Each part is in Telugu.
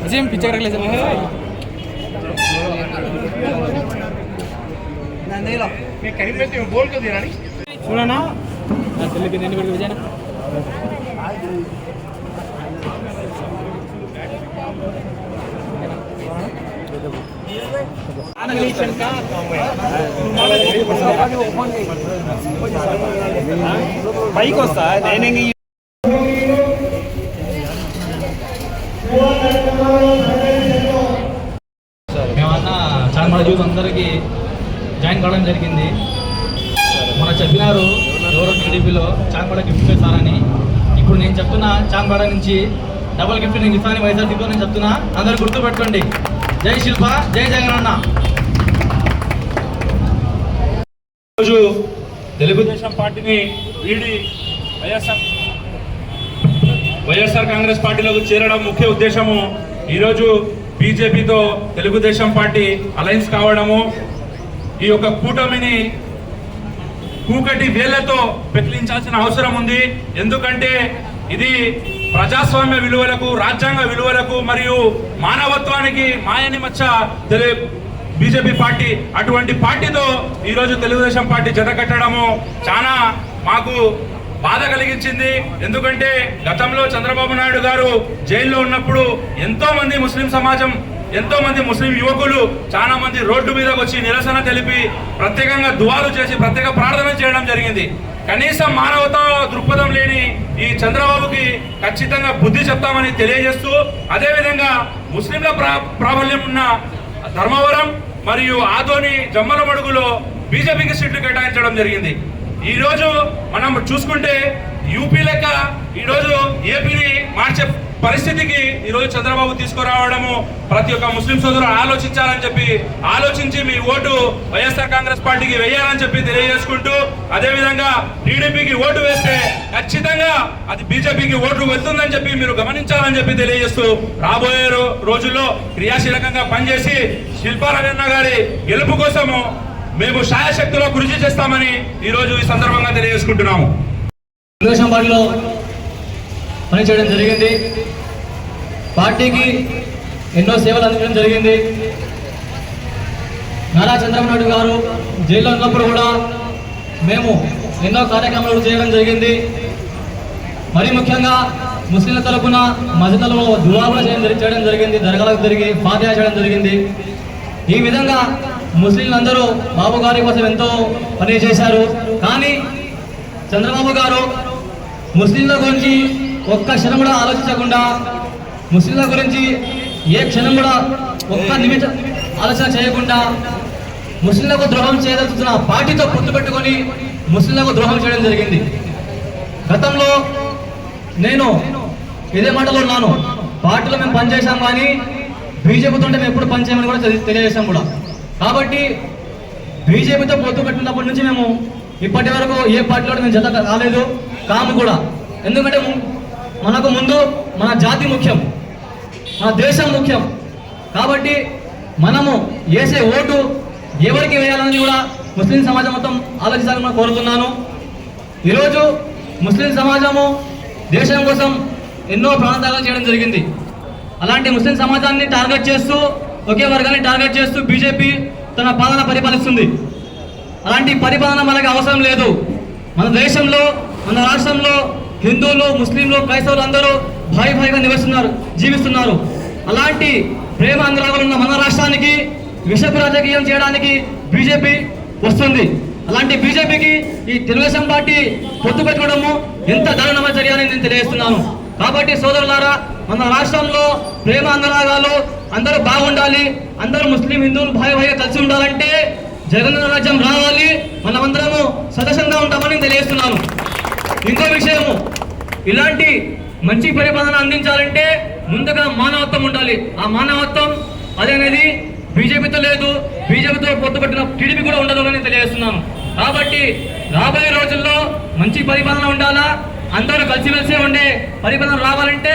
अजीम पीछे कर ले बोल कर दिया सुना ना बाइक वस्ता నేనే మేమన్నా చాలా యూత్ అందరికీ జాయిన్ కావడం జరిగింది. మన చెప్పినారు ఎవరో టీడీపీలో చాంపాడ గిఫ్ట్ ఇస్తారని. ఇప్పుడు నేను చెప్తున్నా చాంపాడ నుంచి డబుల్ గిఫ్ట్ నేను ఇస్తానని వైఎస్ఆర్సీపీతో నేను చెప్తున్నా. అందరు గుర్తుపెట్టుకోండి. జై శిల్ప, జై జగనన్న. ఈరోజు తెలుగుదేశం పార్టీని వీడి వైఎస్ఆర్ కాంగ్రెస్ పార్టీలోకి చేరడం ముఖ్య ఉద్దేశము. ఈరోజు బీజేపీతో తెలుగుదేశం పార్టీ అలయన్స్ కావడము, ఈ యొక్క కూటమిని కూకటి వేళ్లతో పెకిలించాల్సిన అవసరం ఉంది. ఎందుకంటే ఇది ప్రజాస్వామ్య విలువలకు, రాజ్యాంగ విలువలకు మరియు మానవత్వానికి మాయని మచ్చ బీజేపీ పార్టీ. అటువంటి పార్టీతో ఈరోజు తెలుగుదేశం పార్టీ జత కట్టడము చాలా మాకు బాధ కలిగించింది. ఎందుకంటే గతంలో చంద్రబాబు నాయుడు గారు జైల్లో ఉన్నప్పుడు ఎంతో మంది ముస్లిం సమాజం, ఎంతో మంది ముస్లిం యువకులు చాలా మంది రోడ్డు మీదకి వచ్చి నిరసన తెలిపి ప్రత్యేకంగా దువాలు చేసి ప్రత్యేక ప్రార్థన చేయడం జరిగింది. కనీసం మానవతా దృక్పథం లేని ఈ చంద్రబాబుకి ఖచ్చితంగా బుద్ధి చెప్తామని తెలియజేస్తూ, అదేవిధంగా ముస్లింల ప్రాబల్యం ఉన్న ధర్మవరం మరియు ఆదోని జమ్మలమడుగులో బీజేపీకి సీట్లు కేటాయించడం జరిగింది. ఈ రోజు మనం చూసుకుంటే యూపీ లెక్క ఈరోజు ఏపీని మార్చే పరిస్థితికి ఈరోజు చంద్రబాబు తీసుకురావడము ప్రతి ఒక్క ముస్లిం సోదరులు ఆలోచించి మీ ఓటు వైఎస్ఆర్ కాంగ్రెస్ పార్టీకి వేయాలని చెప్పి తెలియజేసుకుంటూ, అదేవిధంగా టీడీపీకి ఓటు వేస్తే ఖచ్చితంగా అది బీజేపీకి ఓటు వెళ్తుందని చెప్పి మీరు గమనించాలని చెప్పి తెలియజేస్తూ, రాబోయే రోజుల్లో క్రియాశీలకంగా పనిచేసి శిల్పారాయణ గారి గెలుపు కోసము మేము శాయశక్తిలో కృషి చేస్తామని ఈరోజు ఈ సందర్భంగా తెలియజేసుకుంటున్నాము. తెలుగుదేశం పార్టీలో పనిచేయడం జరిగింది. పార్టీకి ఎన్నో సేవలు అందించడం జరిగింది. నారా చంద్రబాబు నాయుడు గారు జైల్లో ఉన్నప్పుడు కూడా మేము ఎన్నో కార్యక్రమాలు చేయడం జరిగింది. మరీ ముఖ్యంగా ముస్లింల తరపున మసీదులలో దువా కూడా చేయడం జరిగింది. దర్గాలకు తిరిగి ఫాతిహా చేయడం జరిగింది. ఈ విధంగా ముస్లింలందరూ బాబు గారి కోసం ఎంతో పని చేశారు. కానీ చంద్రబాబు గారు ముస్లింల గురించి ఒక్క క్షణం కూడా ఆలోచించకుండా, ముస్లింల గురించి ఏ క్షణం కూడా ఒక్క నిమిషం ఆలోచన చేయకుండా ముస్లింలకు ద్రోహం చేయదలుచున్న పార్టీతో పొత్తు పెట్టుకొని ముస్లింలకు ద్రోహం చేయడం జరిగింది. గతంలో నేను ఇదే మాటలో ఉన్నాను. పార్టీలో మేము పనిచేసాం, కానీ బీజేపీతో మేము ఎప్పుడు పనిచేయమని కూడా తెలియజేశాం కూడా. కాబట్టి బీజేపీతో పొత్తు పెట్టినప్పటి నుంచి మేము ఇప్పటి వరకు ఏ పార్టీలో మేము జత కాలేదు, కాము కూడా. ఎందుకంటే మనకు ముందు మన జాతి ముఖ్యం, మన దేశం ముఖ్యం. కాబట్టి మనము వేసే ఓటు ఎవరికి వేయాలని కూడా ముస్లిం సమాజం మొత్తం ఆలోచించాలని నేను కోరుతున్నాను. ఈరోజు ముస్లిం సమాజము దేశం కోసం ఎన్నో ప్రాణత్యాగాలు చేయడం జరిగింది. అలాంటి ముస్లిం సమాజాన్ని టార్గెట్ చేస్తూ, ఒకే వర్గాన్ని టార్గెట్ చేస్తూ బీజేపీ తన పాలన పరిపాలిస్తుంది. అలాంటి పరిపాలన మనకు అవసరం లేదు. మన దేశంలో, మన రాష్ట్రంలో హిందువులు, ముస్లింలు, క్రైస్తవులు అందరూ భాయిగా జీవిస్తున్నారు. అలాంటి ప్రేమ అనురాగాలు ఉన్న మన రాష్ట్రానికి విషపు రాజకీయం చేయడానికి బీజేపీ వస్తుంది. అలాంటి బీజేపీకి ఈ తెలుగుదేశం పార్టీ పొత్తు పెట్టుకోవడము ఎంత దారుణమైన చర్య అని నేను తెలియజేస్తున్నాను. కాబట్టి సోదరులారా, మన రాష్ట్రంలో ప్రేమ అనురాగాలు అందరూ బాగుండాలి, అందరూ ముస్లిం హిందువులు భాయిగా కలిసి ఉండాలంటే జగన్ రాజ్యం రావాలి, మనమందరము సదస్యంగా ఉంటామని తెలియజేస్తున్నాను. ఇంకో విషయము, ఇలాంటి మంచి పరిపాలన అందించాలంటే ముందుగా మానవత్వం ఉండాలి. ఆ మానవత్వం అదనేది బీజేపీతో లేదు, బీజేపీతో పొత్తు పెట్టిన టీడీపీ కూడా ఉండదు అని తెలియజేస్తున్నాను. కాబట్టి రాబోయే రోజుల్లో మంచి పరిపాలన ఉండాలా, అందరూ కలిసిమెలిసి ఉండే పరిపాలన రావాలంటే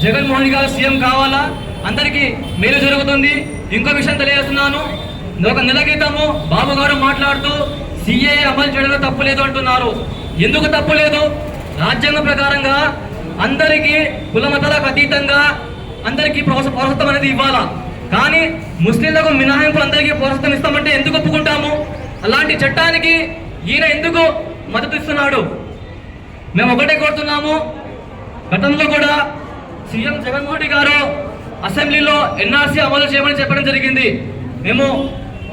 జగన్మోహన్ గారు సీఎం కావాలా, అందరికీ మేలు జరుగుతుంది. ఇంకో విషయం తెలియజేస్తున్నాను. ఒక నెల క్రితము బాబు గారు మాట్లాడుతూ సిఏఏ అమలు చేయడంలో తప్పు లేదు అంటున్నారు. ఎందుకు తప్పు లేదు? రాజ్యాంగ ప్రకారంగా అందరికీ కుల మతాలకు అతీతంగా అందరికీ పౌరసత్వం అనేది ఇవ్వాలా. కానీ ముస్లింలకు మినహాయింపు అందరికీ పౌరసత్వం ఇస్తామంటే ఎందుకు ఒప్పుకుంటాము? అలాంటి చట్టానికి ఈయన ఎందుకు మద్దతు ఇస్తున్నాడు? మేము ఒకటే కోరుతున్నాము, గతంలో కూడా సీఎం జగన్మోహన్ రెడ్డి గారు అసెంబ్లీలో ఎన్ఆర్సీ అమలు చేయమని చెప్పడం జరిగింది.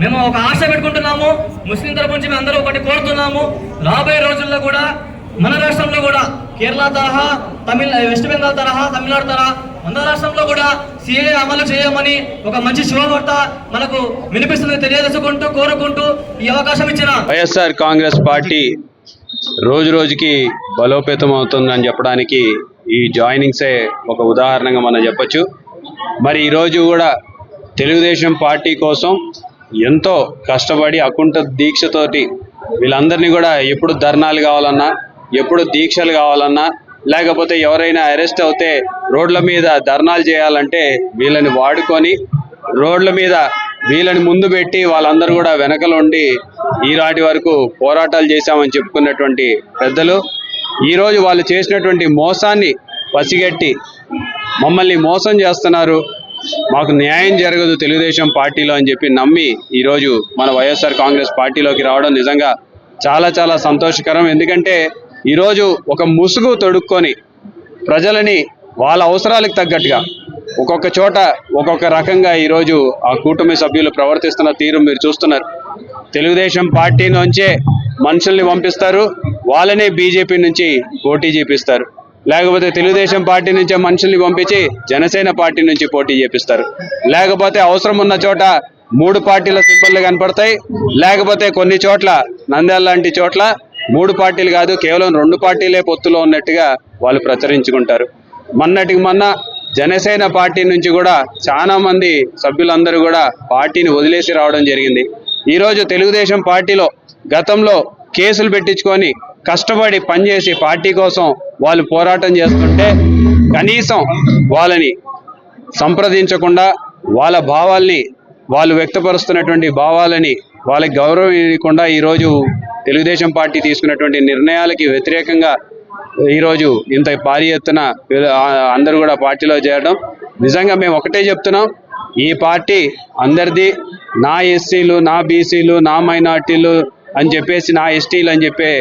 మేము ఒక ఆశ పెట్టుకుంటున్నాము. ముస్లిం తరపు నుంచి మేము అందరూ ఒకటి కోరుతున్నాము, రాబోయే రోజుల్లో కూడా మన రాష్ట్రంలో కూడా కేరళ తరహా, వెస్ట్ బెంగాల్ తరహా, తమిళనాడు తరహా మన రాష్ట్రంలో కూడా సిఏ అమలు చేయమని ఒక మంచి శుభవార్త మనకు వినిపిస్తుంది తెలియజేసుకుంటూ కోరుకుంటూ ఈ అవకాశం ఇచ్చిన వైఎస్ఆర్ కాంగ్రెస్ పార్టీ రోజు రోజుకి బలోపేతం అవుతుందని చెప్పడానికి ఈ జాయినింగ్సే ఒక ఉదాహరణగా మనం చెప్పొచ్చు. మరి ఈరోజు కూడా తెలుగుదేశం పార్టీ కోసం ఎంతో కష్టపడి అకుంఠ దీక్షతోటి వీళ్ళందరినీ కూడా ఎప్పుడు ధర్నాలు కావాలన్నా, ఎప్పుడు దీక్షలు కావాలన్నా, లేకపోతే ఎవరైనా అరెస్ట్ అవుతే రోడ్ల మీద ధర్నాలు చేయాలంటే వీళ్ళని వాడుకొని రోడ్ల మీద వీళ్ళని ముందు పెట్టి వాళ్ళందరూ కూడా వెనకలుండి ఈనాటి వరకు పోరాటాలు చేశామని చెప్పుకున్నటువంటి పెద్దలు ఈరోజు వాళ్ళు చేసినటువంటి మోసాన్ని పసిగట్టి మమ్మల్ని మోసం చేస్తున్నారు, మాకు న్యాయం జరగదు తెలుగుదేశం పార్టీలో అని చెప్పి నమ్మి ఈరోజు మన వైఎస్ఆర్ కాంగ్రెస్ పార్టీలోకి రావడం నిజంగా చాలా చాలా సంతోషకరం. ఎందుకంటే ఈరోజు ఒక ముసుగు తొడుక్కొని ప్రజలని వాళ్ళ అవసరాలకు తగ్గట్టుగా ఒక్కొక్క చోట ఒక్కొక్క రకంగా ఈరోజు ఆ కూటమి సభ్యులు ప్రవర్తిస్తున్న తీరు మీరు చూస్తున్నారు. తెలుగుదేశం పార్టీ నుంచే మనుషుల్ని పంపిస్తారు, వాళ్ళనే బీజేపీ నుంచి పోటీ చేపిస్తారు. లేకపోతే తెలుగుదేశం పార్టీ నుంచే మనుషుల్ని పంపించి జనసేన పార్టీ నుంచి పోటీ చేపిస్తారు. లేకపోతే అవసరం ఉన్న చోట 3 పార్టీల సింబల్లు కనపడతాయి. లేకపోతే కొన్ని చోట్ల నంద్యాల లాంటి చోట్ల 3 పార్టీలు కాదు, కేవలం 2 పార్టీలే పొత్తులో ఉన్నట్టుగా వాళ్ళు ప్రచురించుకుంటారు. మొన్నటికి మొన్న జనసేన పార్టీ నుంచి కూడా చాలా మంది సభ్యులందరూ కూడా పార్టీని వదిలేసి రావడం జరిగింది. ఈరోజు తెలుగుదేశం పార్టీలో గతంలో కేసులు పెట్టించుకొని కష్టపడి పనిచేసి పార్టీ కోసం వాళ్ళు పోరాటం చేస్తుంటే కనీసం వాళ్ళని సంప్రదించకుండా వాళ్ళ భావాల్ని, వాళ్ళు వ్యక్తపరుస్తున్నటువంటి భావాలని వాళ్ళకి గౌరవం ఇవ్వకుండా ఈరోజు తెలుగుదేశం పార్టీ తీసుకున్నటువంటి నిర్ణయాలకి వ్యతిరేకంగా ఈరోజు ఇంత భారీ ఎత్తున అందరూ కూడా పార్టీలో చేరడం నిజంగా మేము ఒకటే చెప్తున్నాం, ఈ పార్టీ అందరిది, నా ఎస్సీలు, నా బీసీలు, నా మైనార్టీలు అని చెప్పేసి, నా ఎస్టీలు అని చెప్పే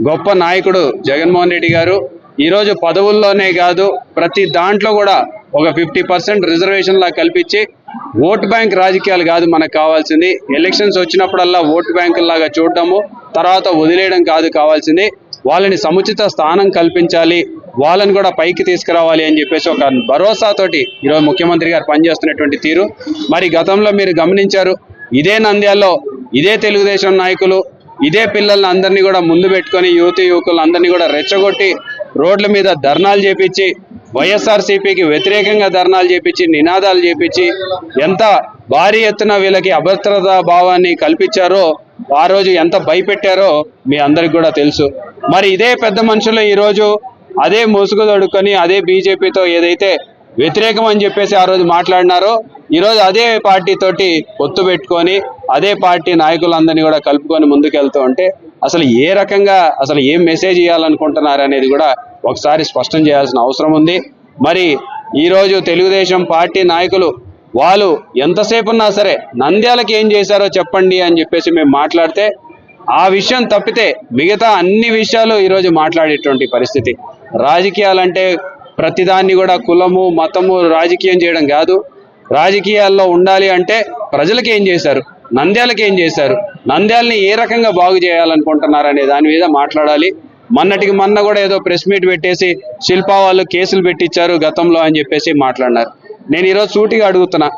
గొప్ప నాయకుడు జగన్మోహన్ రెడ్డి గారు ఈరోజు పదవుల్లోనే కాదు ప్రతి దాంట్లో కూడా ఒక 50% రిజర్వేషన్లా కల్పించి ఓటు బ్యాంక్ రాజకీయాలు కాదు మనకు కావాల్సింది. ఎలక్షన్స్ వచ్చినప్పుడల్లా ఓటు బ్యాంకుల్లాగా చూడటము తర్వాత వదిలేయడం కాదు కావాల్సింది. వాళ్ళని సముచిత స్థానం కల్పించాలి, వాళ్ళని కూడా పైకి తీసుకురావాలి అని చెప్పేసి ఒక భరోసాతోటి ఈరోజు ముఖ్యమంత్రి గారు పనిచేస్తున్నటువంటి తీరు మరి గతంలో మీరు గమనించారు. ఇదే నంద్యాలలో ఇదే తెలుగుదేశం నాయకులు ఇదే పిల్లల్ని అందరినీ కూడా ముందు పెట్టుకొని యువకులు అందరినీ కూడా రెచ్చగొట్టి రోడ్ల మీద ధర్నాలు చేపించి వైఎస్ఆర్సీపీకి వ్యతిరేకంగా ధర్నాలు చేపించి నినాదాలు చేపించి ఎంత భారీ ఎత్తున వీళ్ళకి అభద్రతా భావాన్ని కల్పించారో ఆ రోజు ఎంత భయపెట్టారో మీ అందరికి కూడా తెలుసు. మరి ఇదే పెద్ద మనుషులు ఈరోజు అదే ముసుగు తొడుక్కొని అదే బీజేపీతో ఏదైతే వ్యతిరేకం అని చెప్పేసి ఆ రోజు మాట్లాడినారో ఈరోజు అదే పార్టీతోటి పొత్తు పెట్టుకొని అదే పార్టీ నాయకులందరినీ కూడా కలుపుకొని ముందుకెళ్తూ ఉంటే అసలు ఏ రకంగా అసలు ఏం మెసేజ్ ఇవ్వాలనుకుంటున్నారు అనేది కూడా ఒకసారి స్పష్టం చేయాల్సిన అవసరం ఉంది. మరి ఈరోజు తెలుగుదేశం పార్టీ నాయకులు వాళ్ళు ఎంతసేపు ఉన్నా సరే నంద్యాలకి ఏం చేశారో చెప్పండి అని చెప్పేసి మేము మాట్లాడితే ఆ విషయం తప్పితే మిగతా అన్ని విషయాలు ఈరోజు మాట్లాడేటువంటి పరిస్థితి. రాజకీయాలంటే ప్రతిదాన్ని కూడా కులము మతము రాజకీయం చేయడం కాదు. రాజకీయాల్లో ఉండాలి అంటే ప్రజలకు ఏం చేశారు, నంద్యాలకి ఏం చేశారు, నంద్యాలని ఏ రకంగా బాగు చేయాలనుకుంటున్నారు అనే దాని మీద మాట్లాడాలి. మొన్నటికి మొన్న కూడా ఏదో ప్రెస్ మీట్ పెట్టేసి శిల్పా వాళ్ళు కేసులు పెట్టించారు గతంలో అని చెప్పేసి మాట్లాడినారు. నేను ఈరోజు సూటిగా అడుగుతున్నా,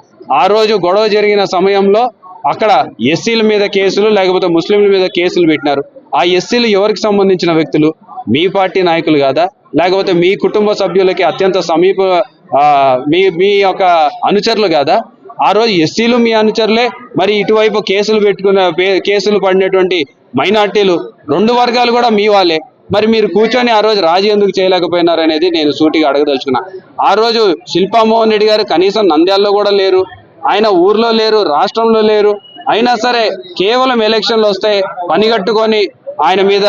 ఆ రోజు గొడవ జరిగిన సమయంలో అక్కడ ఎస్సీల మీద కేసులు లేకపోతే ముస్లింల మీద కేసులు పెట్టినారు. ఆ ఎస్సీలు ఎవరికి సంబంధించిన వ్యక్తులు? మీ పార్టీ నాయకులు కాదా? లేకపోతే మీ కుటుంబ సభ్యులకి అత్యంత సమీప మీ యొక్క అనుచరులు కాదా? ఆ రోజు ఎస్సీలు మీ అనుచరులే, మరి ఇటువైపు కేసులు పడినటువంటి మైనార్టీలు 2 వర్గాలు కూడా మీ వాళ్ళే. మరి మీరు కూర్చొని ఆ రోజు రాజీ ఎందుకు చేయలేకపోయినారు అనేది నేను సూటిగా అడగదలుచుకున్నా. ఆ రోజు శిల్పామోహన్ రెడ్డి గారు కనీసం నంద్యాలలో కూడా లేరు, ఆయన ఊర్లో లేరు, రాష్ట్రంలో లేరు. అయినా సరే కేవలం ఎలక్షన్లు వస్తే పనిగట్టుకొని ఆయన మీద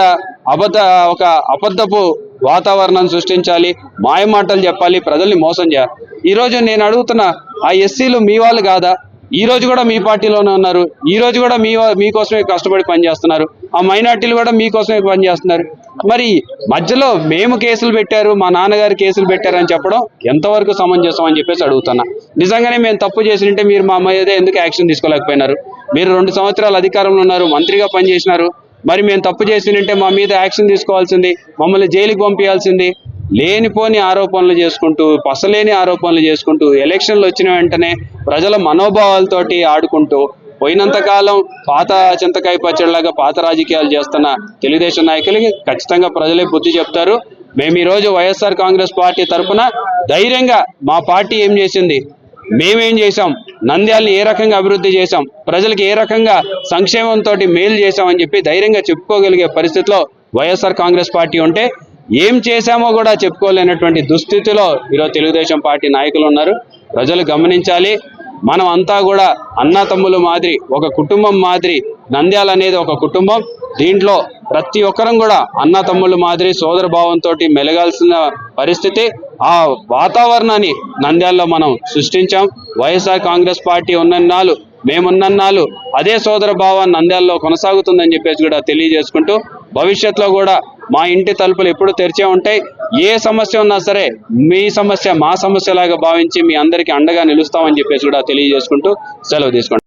ఒక అబద్ధపు వాతావరణం సృష్టించాలి, మాయమాటలు చెప్పాలి, ప్రజల్ని మోసం చేయాలి. ఈరోజు నేను అడుగుతున్నా, ఆ ఎస్సీలు మీ వాళ్ళు కాదా? ఈ రోజు కూడా మీ పార్టీలోనే ఉన్నారు, ఈ రోజు కూడా మీకోసమే కష్టపడి పనిచేస్తున్నారు. ఆ మైనార్టీలు కూడా మీకోసమే పనిచేస్తున్నారు. మరి మధ్యలో మేము కేసులు పెట్టారు, మా నాన్నగారు కేసులు పెట్టారని చెప్పడం ఎంతవరకు సమంజసం అని చెప్పేసి అడుగుతున్నా. నిజంగానే మేము తప్పు చేసింటే మీరు మా మీద ఎందుకు యాక్షన్ తీసుకోలేకపోయినారు? మీరు 2 సంవత్సరాలు అధికారంలో ఉన్నారు, మంత్రిగా పనిచేసినారు. మరి మేము తప్పు చేసింటే మా మీద యాక్షన్ తీసుకోవాల్సింది, మమ్మల్ని జైలుకి పంపించాల్సింది. లేనిపోని ఆరోపణలు చేసుకుంటూ, పసలేని ఆరోపణలు చేసుకుంటూ, ఎలక్షన్లు వచ్చిన వెంటనే ప్రజల మనోభావాలతోటి ఆడుకుంటూ, పోయినంతకాలం పాత చింతకాయ పచ్చడిలాగా పాత రాజకీయాలు చేస్తున్న తెలుగుదేశం నాయకులకి ఖచ్చితంగా ప్రజలే బుద్ధి చెప్తారు. మేము ఈరోజు వైఎస్ఆర్ కాంగ్రెస్ పార్టీ తరఫున ధైర్యంగా మా పార్టీ ఏం చేసింది, మేమేం చేశాం, నంద్యాలని ఏ రకంగా అభివృద్ధి చేశాం, ప్రజలకు ఏ రకంగా సంక్షేమంతో మేలు చేశామని చెప్పి ధైర్యంగా చెప్పుకోగలిగే పరిస్థితిలో వైఎస్ఆర్ కాంగ్రెస్ పార్టీ ఉంటే, ఏం చేశామో కూడా చెప్పుకోలేనటువంటి దుస్థితిలో ఈరోజు తెలుగుదేశం పార్టీ నాయకులు ఉన్నారు. ప్రజలు గమనించాలి. మనం అంతా కూడా అన్నతమ్ములు మాదిరి, ఒక కుటుంబం మాదిరి. నంద్యాల అనేది ఒక కుటుంబం. దీంట్లో ప్రతి ఒక్కరం కూడా అన్నతమ్ముల మాదిరి సోదర భావంతో మెలగాల్సిన పరిస్థితి. ఆ వాతావరణాన్ని నంద్యాలలో మనం సృష్టించాం. వైఎస్ఆర్ కాంగ్రెస్ పార్టీ ఉన్నన్నాళ్ళు, మేమున్నన్నాళ్ళు అదే సోదర భావాన్ని నంద్యాలలో కొనసాగుతుందని చెప్పేసి కూడా తెలియజేసుకుంటూ, భవిష్యత్తులో కూడా మా ఇంటి తలుపులు ఎప్పుడు తెరిచే ఉంటాయి. ఏ సమస్య ఉన్నా సరే మీ సమస్య మా సమస్యలాగా భావించి మీ అందరికీ అండగా నిలుస్తామని చెప్పేసి కూడా తెలియజేసుకుంటూ సెలవు తీసుకుంటాం.